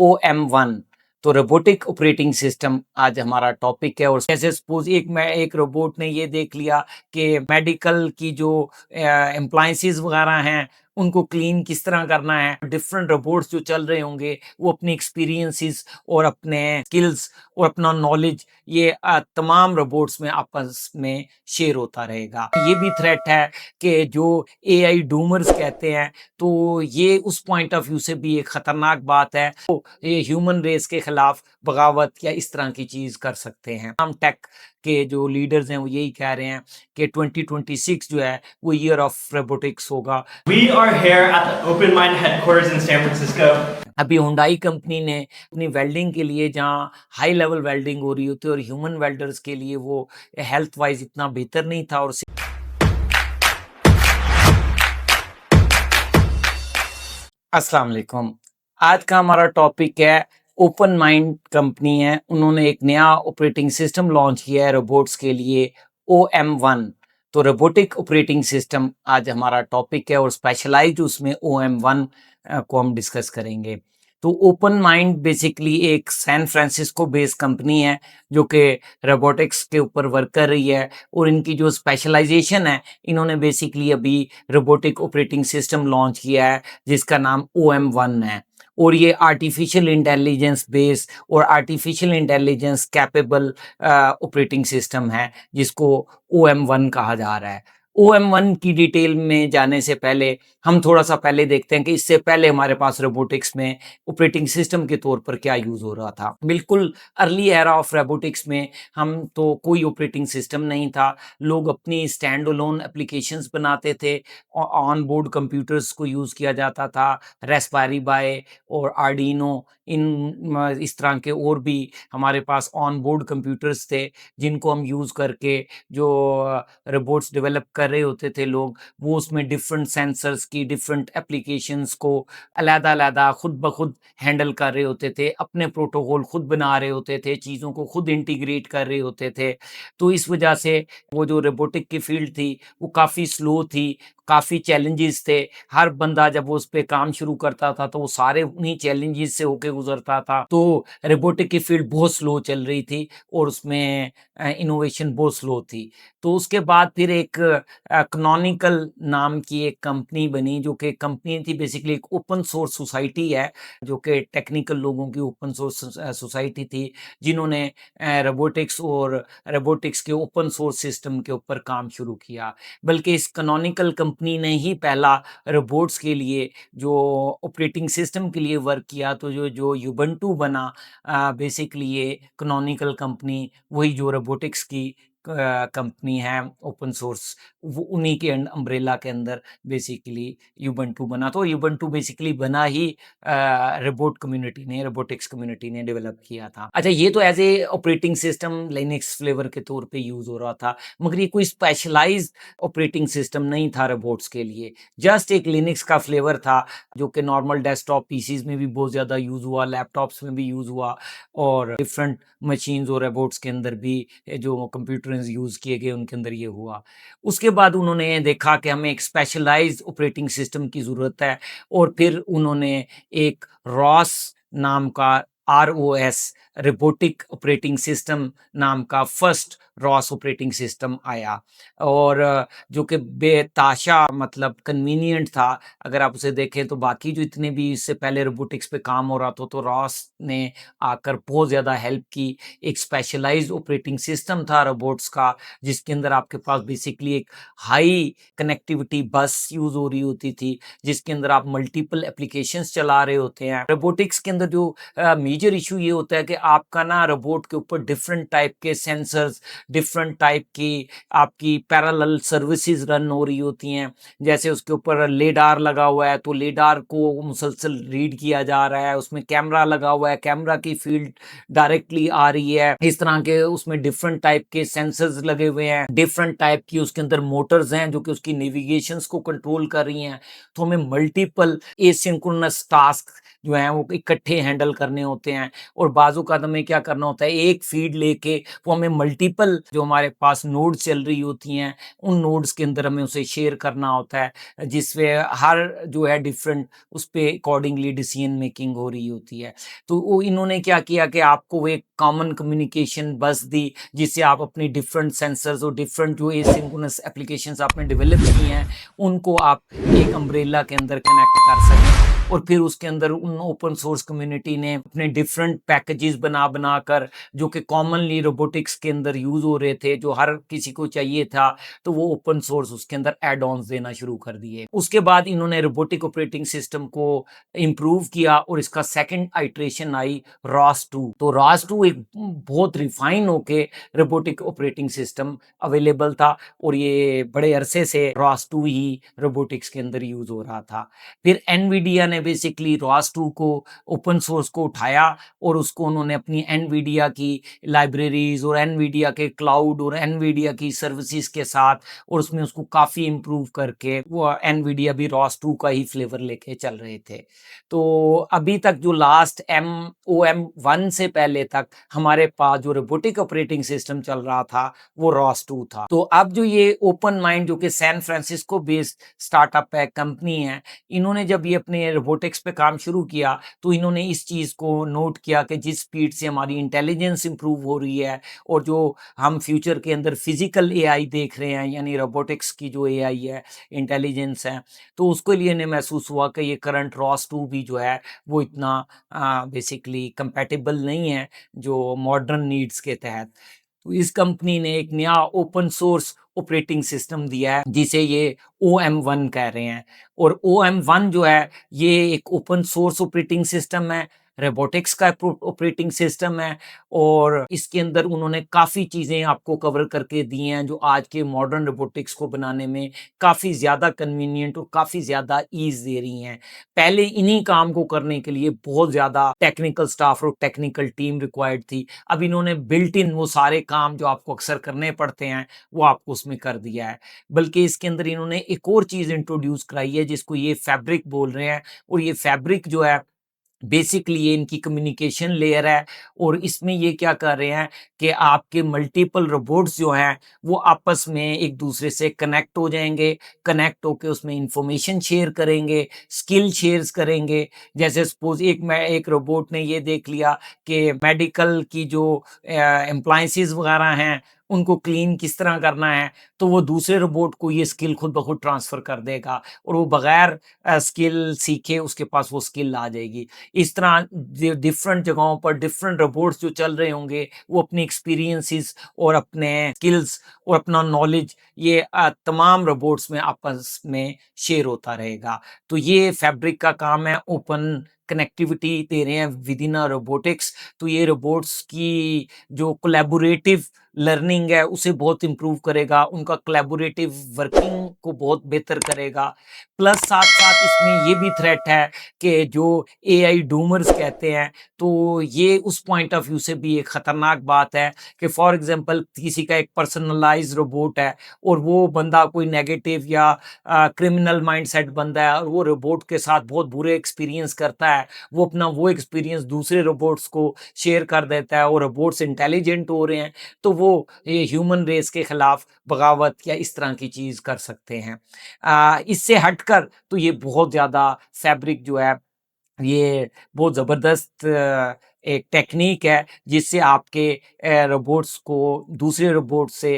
OM1 तो robotic operating system आज हमारा टॉपिक है। और जैसे सपोज एक रोबोट ने ये देख लिया कि मेडिकल की जो एम्प्लायंसेस वगैरह हैं उनको क्लीन किस तरह करना है। डिफरेंट रोबोट्स जो चल रहे होंगे वो अपनी एक्सपीरियंसेस और अपने स्किल्स और अपना नॉलेज ये तमाम रोबोट्स में आपस में शेयर होता रहेगा। ये भी थ्रेट है कि जो एआई डूमर्स कहते हैं, तो ये उस पॉइंट ऑफ व्यू से भी एक खतरनाक बात है। तो ये ह्यूमन रेस के खिलाफ बगावत या इस तरह की चीज कर सकते हैं। हम टेक के जो लीडर्स हैं वो यही कह रहे हैं कि 2026 जो है वो ईयर ऑफ रोबोटिक्स होगा। We are here at the Open Mind headquarters in San Francisco. अभी हुंडई कंपनी ने अपनी वेल्डिंग के लिए जहाँ हाई लेवल वेल्डिंग हो रही होती है और ह्यूमन वेल्डर्स के लिए वो हेल्थ वाइज इतना बेहतर नहीं था। और अस्सलाम वालेकुम। आज का हमारा टॉपिक है ओपन माइंड कंपनी है, उन्होंने एक नया ऑपरेटिंग सिस्टम लॉन्च किया है रोबोट्स के लिए OM1। तो रोबोटिक ऑपरेटिंग सिस्टम आज हमारा टॉपिक है और स्पेशलाइज्ड उसमें OM1 को हम डिस्कस करेंगे। तो ओपन माइंड बेसिकली एक सैन फ्रांसिस्को बेस्ड कंपनी है जो कि रोबोटिक्स के ऊपर वर्क कर रही है। और इनकी जो स्पेशलाइजेशन है, इन्होंने बेसिकली अभी रोबोटिक ऑपरेटिंग सिस्टम लॉन्च किया है जिसका नाम OM1 है। और ये आर्टिफिशियल इंटेलिजेंस बेस्ड और artificial intelligence capable operating system है जिसको OM1 कहा जा रहा है। OM1 की डिटेल में जाने से पहले हम थोड़ा सा पहले देखते हैं कि इससे पहले हमारे पास रोबोटिक्स में ऑपरेटिंग सिस्टम के तौर पर क्या यूज हो रहा था। बिल्कुल अर्ली एरा ऑफ रोबोटिक्स में हम तो कोई ऑपरेटिंग सिस्टम नहीं था। लोग अपनी स्टैंड अलोन एप्लीकेशंस बनाते थे, ऑन बोर्ड कंप्यूटर्स को यूज किया जाता था, रास्पबेरी पाई और आर्डिनो इस तरह के और भी हमारे पास ऑन बोर्ड कंप्यूटर्स थे जिनको हम यूज करके जो रोबोट्स डेवलप कर रहे होते थे लोग, वो उसमें डिफरेंट सेंसर्स की डिफरेंट एप्लीकेशंस को अलग-अलग खुद ब खुद हैंडल कर रहे होते थे, अपने प्रोटोकॉल खुद बना रहे होते थे, चीज़ों को खुद इंटीग्रेट कर रहे होते थे। तो इस वजह से वो जो रोबोटिक की फील्ड थी वो काफ़ी स्लो थी, काफ़ी चैलेंजेस थे। हर बंदा जब वो उस पे काम शुरू करता था तो वो सारे उन्हीं चैलेंजेस से होके गुजरता था। तो रोबोटिक की फील्ड बहुत स्लो चल रही थी और उसमें इनोवेशन बहुत स्लो थी। तो उसके बाद फिर एक कैनोनिकल नाम की एक कंपनी बनी जो कि कंपनी थी बेसिकली एक ओपन सोर्स सोसाइटी है जो कि टेक्निकल लोगों की ओपन सोर्स सोसाइटी थी जिन्होंने रोबोटिक्स और रोबोटिक्स के ओपन सोर्स सिस्टम के ऊपर काम शुरू किया। बल्कि इस कैनोनिकल कंपनी ने ही पहला रोबोट्स के लिए जो ऑपरेटिंग सिस्टम के लिए वर्क किया। तो जो जो यूबंटू बना बेसिकली ये कैनोनिकल कंपनी वही जो रोबोटिक्स की कंपनी है ओपन सोर्स, वो उन्हीं के अम्ब्रेला के अंदर बेसिकली यूबंटू बना। तो यूबंटू बेसिकली बना ही रोबोट कम्युनिटी ने, रोबोटिक्स कम्युनिटी ने डेवलप किया था। अच्छा, ये तो as a operating system Linux flavour के तौर पे यूज हो रहा था, मगर ये कोई स्पेशलाइज्ड ऑपरेटिंग सिस्टम नहीं था रोबोट्स के लिए। जस्ट एक लिनक्स का फ्लेवर था जो कि नॉर्मल डेस्कटॉप पीसीज में भी बहुत ज़्यादा यूज़ हुआ, लैपटॉप्स में भी यूज़ हुआ और डिफरेंट मशीन्स और रोबोट्स के अंदर भी जो कंप्यूटर यूज़ किए गए उनके अंदर ये हुआ। उसके बाद उन्होंने देखा कि हमें एक स्पेशलाइज्ड ऑपरेटिंग सिस्टम की ज़रूरत है और फिर उन्होंने एक रॉस नाम का ROS रोबोटिक ऑपरेटिंग सिस्टम नाम का फर्स्ट रॉस ऑपरेटिंग सिस्टम आया और जो कि बेताशा मतलब कन्वीनियंट था। अगर आप उसे देखें तो बाकी जो इतने भी इससे पहले रोबोटिक्स पे काम हो रहा था तो रॉस ने आकर बहुत ज़्यादा हेल्प की। एक स्पेशलाइज्ड ऑपरेटिंग सिस्टम था रोबोट्स का जिसके अंदर आपके पास बेसिकली एक हाई कनेक्टिविटी बस यूज़ हो रही होती थी जिसके अंदर आप मल्टीपल एप्लीकेशंस चला रहे होते हैं। रोबोटिक्स के अंदर जो मेजर इशू ये होता है कि आपका ना रोबोट के ऊपर डिफरेंट टाइप के सेंसर्स, डिफरेंट टाइप की आपकी पैरेलल सर्विसेज रन हो रही होती हैं। जैसे उसके ऊपर लेडार लगा हुआ है तो लेडार को मुसलसल रीड किया जा रहा है, उसमें कैमरा लगा हुआ है, कैमरा की फील्ड डायरेक्टली आ रही है। इस तरह के उसमें डिफरेंट टाइप के सेंसर्स लगे हुए हैं, डिफरेंट टाइप की उसके अंदर मोटर्स हैं जो कि उसकी नेविगेशंस को कंट्रोल कर रही हैं। तो हमें मल्टीपल एसिंक्रोनस टास्क जो हैं वो इकट्ठे हैंडल करने होते हैं, और बाजू का हमें क्या करना होता है, एक फीड लेके वो हमें मल्टीपल जो हमारे पास नोड चल रही होती हैं उन नोड्स के अंदर हमें उसे शेयर करना होता है, जिससे हर जो है डिफरेंट उस पे अकॉर्डिंगली डिसीजन मेकिंग हो रही होती है। तो वो इन्होंने क्या किया कि आपको वो एक कॉमन कम्युनिकेशन बस दी, जिससे आप अपनी डिफरेंट सेंसर्स और डिफरेंट जो एसिंक्रोनस एप्लीकेशंस आपने डेवलप की हैं उनको आप एक अम्ब्रेला के अंदर कनेक्ट कर सकें। और फिर उसके अंदर उन ओपन सोर्स कम्युनिटी ने अपने डिफरेंट पैकेजेस बना कर, जो कि कॉमनली रोबोटिक्स के अंदर यूज हो रहे थे, जो हर किसी को चाहिए था, तो वो ओपन सोर्स उसके अंदर एड ऑन्स देना शुरू कर दिए। उसके बाद इन्होंने रोबोटिक ऑपरेटिंग सिस्टम को इम्प्रूव किया और इसका सेकंड आइट्रेशन आई रॉस 2। तो रॉस 2 एक बहुत रिफाइन होके रोबोटिक ऑपरेटिंग सिस्टम अवेलेबल था, और ये बड़े अरसे से रॉस 2 ही रोबोटिक्स के अंदर यूज हो रहा था। फिर एनवीडिया ने बेसिकली रॉस 2 को ओपन सोर्स को उठाया और उसको उन्होंने अपनी एनवीडिया की लाइब्रेरीज और एनवीडिया के क्लाउड और एनवीडिया की सर्विसेज के साथ, और उसमें उसको काफ़ी इम्प्रूव करके वो एनवीडिया भी रॉस 2 का ही फ्लेवर लेके चल रहे थे। तो अभी तक जो लास्ट OM1 से पहले तक हमारे पास जो रोबोटिक ऑपरेटिंग सिस्टम चल रहा था वो रॉस 2 था। तो अब जो ये ओपन माइंड जो कि सैन फ्रांसिस्को बेस्ड स्टार्टअप है, कंपनी है, इन्होंने जब ये अपने रोबोटिक्स पे काम शुरू किया तो इन्होंने इस चीज़ को नोट किया कि जिस स्पीड से हमारी इंटेलिजेंस इंप्रूव हो रही है और जो हम फ्यूचर के अंदर फिजिकल एआई देख रहे हैं, यानी रोबोटिक्स की जो एआई है, इंटेलिजेंस है, तो उसके लिए इन्हें महसूस हुआ कि ये करंट रॉस 2 भी जो है वो इतना बेसिकली कंपैटिबल नहीं है जो मॉडर्न नीड्स के तहत। तो इस कंपनी ने एक नया ओपन सोर्स ऑपरेटिंग सिस्टम दिया है जिसे ये OM1 कह रहे हैं, और OM1 जो है ये एक ओपन सोर्स ऑपरेटिंग सिस्टम है, रोबोटिक्स का ऑपरेटिंग सिस्टम है, और इसके अंदर उन्होंने काफ़ी चीज़ें आपको कवर करके दी हैं जो आज के मॉडर्न रोबोटिक्स को बनाने में काफ़ी ज़्यादा कन्वीनियंट और काफ़ी ज़्यादा ईज़ दे रही हैं। पहले इन्हीं काम को करने के लिए बहुत ज़्यादा टेक्निकल स्टाफ और टेक्निकल टीम रिक्वायर्ड थी। अब इन्होंने बिल्ट इन वो सारे काम जो आपको अक्सर करने पड़ते हैं वो आपको उसमें कर दिया है। बल्कि इसके अंदर इन्होंने एक और चीज़ इंट्रोड्यूस कराई है जिसको ये फैब्रिक बोल रहे हैं, और ये फैब्रिक जो है बेसिकली ये इनकी कम्युनिकेशन लेयर है, और इसमें ये क्या कर रहे हैं कि आपके मल्टीपल रोबोट्स जो हैं वो आपस में एक दूसरे से कनेक्ट हो जाएंगे, कनेक्ट होके उसमें इंफॉर्मेशन शेयर करेंगे, स्किल शेयर्स करेंगे। जैसे सपोज एक रोबोट ने ये देख लिया कि मेडिकल की जो एम्प्लायंसेस वगैरह हैं उनको क्लीन किस तरह करना है, तो वो दूसरे रोबोट को ये स्किल खुद ब खुद ट्रांसफ़र कर देगा, और वो बगैर स्किल सीखे उसके पास वो स्किल आ जाएगी। इस तरह डिफरेंट जगहों पर डिफरेंट रोबोट्स जो चल रहे होंगे वो अपनी एक्सपीरियंसेस और अपने स्किल्स और अपना नॉलेज ये तमाम रोबोट्स में आपस में शेयर होता रहेगा। तो ये फैब्रिक का काम है, ओपन कनेक्टिविटी दे रहे हैं विद इन रोबोटिक्स। तो ये रोबोट्स की जो कोलैबोरेटिव लर्निंग है उसे बहुत इम्प्रूव करेगा, उनका कोलैबोरेटिव वर्किंग को बहुत बेहतर करेगा। प्लस साथ साथ इसमें ये भी थ्रेट है कि जो एआई डूमर्स कहते हैं, तो ये उस पॉइंट ऑफ व्यू से भी एक ख़तरनाक बात है कि फॉर एग्जांपल किसी का एक पर्सनलाइज्ड रोबोट है और वो बंदा कोई नेगेटिव या क्रिमिनल माइंडसेट बंदा है और वो रोबोट के साथ बहुत बुरे एक्सपीरियंस करता है, वो अपना वो एक्सपीरियंस दूसरे रोबोट्स को शेयर कर देता है और रोबोट्स इंटेलिजेंट हो रहे हैं, तो वो ये ह्यूमन रेस के खिलाफ बगावत या इस तरह की चीज़ कर सकते हैं। इससे हटकर तो ये बहुत ज़्यादा फैब्रिक जो है ये बहुत ज़बरदस्त एक टेक्नीक है जिससे आपके रोबोट्स को दूसरे रोबोट से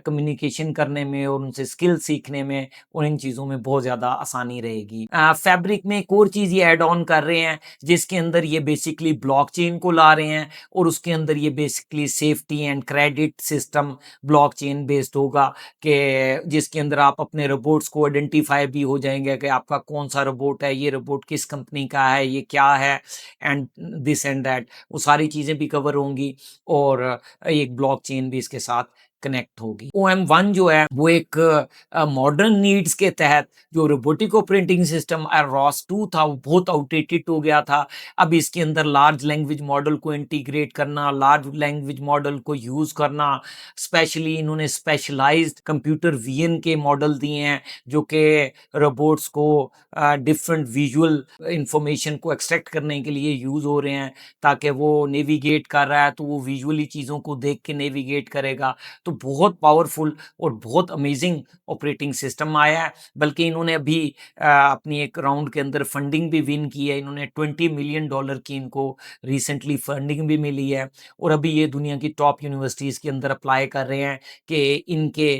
कम्युनिकेशन करने में और उनसे स्किल सीखने में और इन चीज़ों में बहुत ज़्यादा आसानी रहेगी। फैब्रिक में एक और चीज़ ये ऐड ऑन कर रहे हैं जिसके अंदर ये बेसिकली ब्लॉकचेन को ला रहे हैं, और उसके अंदर ये basically safety and credit system blockchain based होगा कि जिसके अंदर आप अपने रोबोट्स को आइडेंटिफाई भी हो जाएंगे कि आपका कौन सा रोबोट है, ये रोबोट किस कंपनी का है, ये क्या है, एंड दिस एंड दैट, वो सारी चीज़ें भी कवर होंगी, और एक ब्लॉकचेन भी इसके साथ कनेक्ट होगी। OM1 जो है वो एक मॉडर्न नीड्स के तहत जो रोबोटिक ऑपरेटिंग सिस्टम ROS2 था वो बहुत आउटडेटेड हो गया था। अब इसके अंदर लार्ज लैंग्वेज मॉडल को इंटीग्रेट करना, लार्ज लैंग्वेज मॉडल को यूज़ करना, स्पेशली इन्होंने स्पेशलाइज्ड कंप्यूटर विजन के मॉडल दिए हैं जो कि रोबोट्स को डिफरेंट विजुअल इंफॉर्मेशन को एक्सट्रैक्ट करने के लिए यूज़ हो रहे हैं, ताकि वो नेविगेट कर रहा है तो वो विजुअली चीज़ों को देख के नेविगेट करेगा। तो बहुत पावरफुल और बहुत अमेजिंग ऑपरेटिंग सिस्टम आया है। बल्कि इन्होंने अभी अपनी एक राउंड के अंदर फंडिंग भी विन की है। इन्होंने $20 मिलियन की इनको रिसेंटली फंडिंग भी मिली है और अभी ये दुनिया की टॉप यूनिवर्सिटीज़ के अंदर अप्लाई कर रहे हैं कि इनके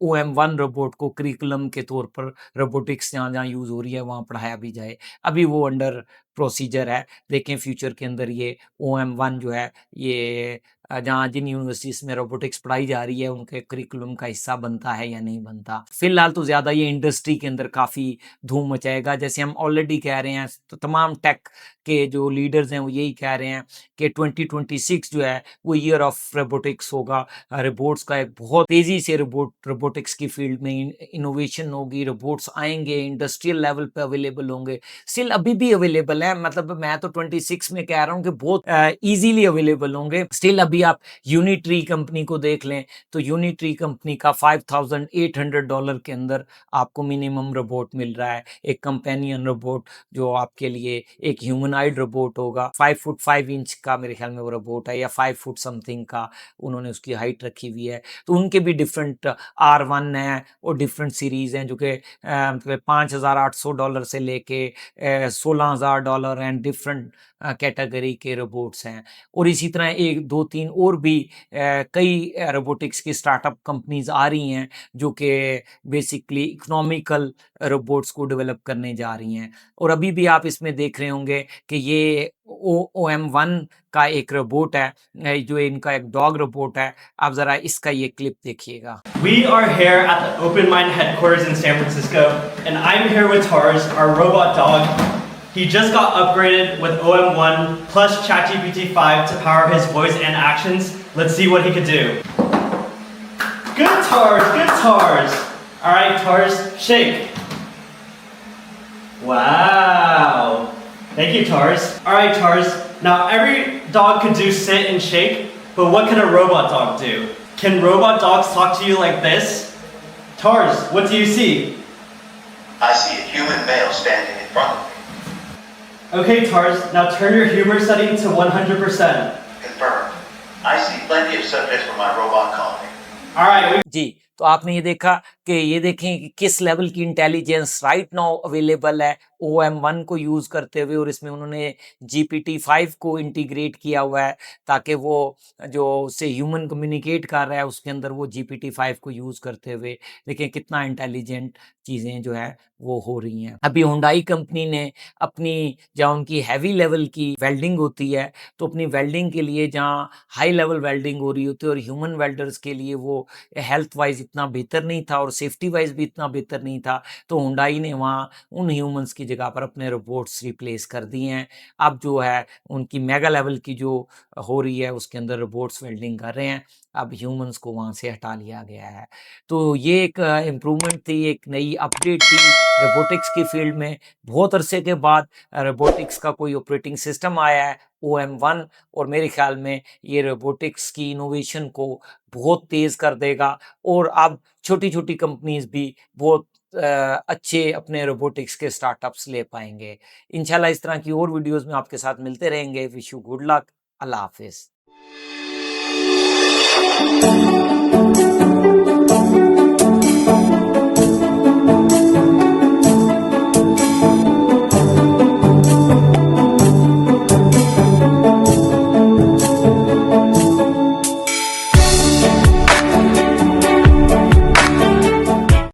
OM1 रोबोट को करिकुलम के तौर पर रोबोटिक्स जहाँ जहाँ यूज़ हो रही है वहाँ पढ़ाया भी जाए। अभी वो अंडर प्रोसीजर है। देखें फ्यूचर के अंदर ये OM1 जो है ये जहाँ जिन यूनिवर्सिटीज़ में रोबोटिक्स पढ़ाई जा रही है उनके करिकुलम का हिस्सा बनता है या नहीं बनता। फिलहाल तो ज़्यादा ये इंडस्ट्री के अंदर काफ़ी धूम मचाएगा। जैसे हम ऑलरेडी कह रहे हैं तो तमाम टेक के जो लीडर्स हैं वो यही कह रहे हैं कि 2026 जो है वो ईयर ऑफ रोबोटिक्स होगा। रोबोट्स का एक बहुत तेज़ी से रोबोटिक्स की फील्ड में इनोवेशन होगी, रोबोट्स आएंगे, इंडस्ट्रियल लेवल पे अवेलेबल होंगे। स्टिल अभी भी अवेलेबल है, मतलब मैं तो 26 में कह रहा हूँ कि बहुत ईजीली अवेलेबल होंगे। स्टिल अभी आप यूनिट्री कंपनी को देख लें तो यूनिट्री कंपनी का $5,800 के अंदर आपको मिनिमम रोबोट मिल रहा है, एक कंपेनियन रोबोट जो आपके लिए एक ह्यूमनॉइड रोबोट होगा। 5 फुट 5 इंच का मेरे ख्याल में वो रोबोट है या 5 फुट समथिंग का उन्होंने उसकी हाइट रखी हुई है। तो उनके भी डिफरेंट R1 है और डिफरेंट सीरीज हैं जो कि $5,800 से लेके $16,000 एंड डिफरेंट कैटेगरी के रोबोट्स हैं। और इसी तरह 1 2 3 और भी कई रोबोटिक्स की स्टार्टअप कंपनीज आ रही हैं जो कि बेसिकली इकोनॉमिकल रोबोट्स को डेवलप करने जा रही हैं। और अभी भी आप इसमें देख रहे होंगे कि ये OM1 का एक रोबोट है जो इनका एक डॉग रोबोट है। आप ज़रा इसका ये क्लिप देखिएगा। We are here at the OpenMind headquarters in San Francisco, and I'm here with Tars, our robot dog. He just got upgraded with OM1 plus ChatGPT 5 to power his voice and actions. Let's see what he could do. Good Tars, good Tars. All right, Tars, shake. Wow. Thank you, Tars. All right, Tars. Now every dog could do sit and shake, but what can a robot dog do? Can robot dogs talk to you like this? Tars, what do you see? I see a human male standing in front of me. Okay, Tars, now turn your humor setting to 100%. Confirmed. I see plenty of subjects for my robot colony. All right, जी, तो आपने ये देखा कि ये देखें कि किस level की इंटेलिजेंस राइट नाउ अवेलेबल है OM1 को यूज़ करते हुए, और इसमें उन्होंने GPT-5 को इंटीग्रेट किया हुआ है ताकि वो जो उससे ह्यूमन कम्युनिकेट कर रहा है उसके अंदर वो GPT-5 को यूज़ करते हुए देखें कितना इंटेलिजेंट चीज़ें जो है वो हो रही हैं। अभी हुंडई कंपनी ने अपनी जहाँ उनकी हैवी लेवल की वेल्डिंग होती है तो अपनी वेल्डिंग के लिए जहाँ हाई लेवल वेल्डिंग हो रही होती है और ह्यूमन वेल्डर्स के लिए वो हेल्थ वाइज इतना बेहतर नहीं था और सेफ्टी वाइज भी इतना बेहतर नहीं था, तो हुंडई ने वहाँ उन ह्यूमंस की जगह पर अपने रोबोट्स रिप्लेस कर दिए हैं। अब जो है उनकी मेगा लेवल की जो हो रही है उसके अंदर रोबोट्स वेल्डिंग कर रहे हैं, अब ह्यूमंस को वहाँ से हटा लिया गया है। तो ये एक इम्प्रूवमेंट थी, एक नई अपडेट थी रोबोटिक्स की फील्ड में। बहुत अरसे के बाद रोबोटिक्स का कोई ऑपरेटिंग सिस्टम आया है OM1, और मेरे ख्याल में ये रोबोटिक्स की इनोवेशन को बहुत तेज़ कर देगा और अब छोटी-छोटी कंपनीज़ भी बहुत अच्छे अपने रोबोटिक्स के स्टार्टअप्स ले पाएँगे। इंशाल्लाह इस तरह की और वीडियोज़ में आपके साथ मिलते रहेंगे। Wish you good luck. Allah हाफ़िज़।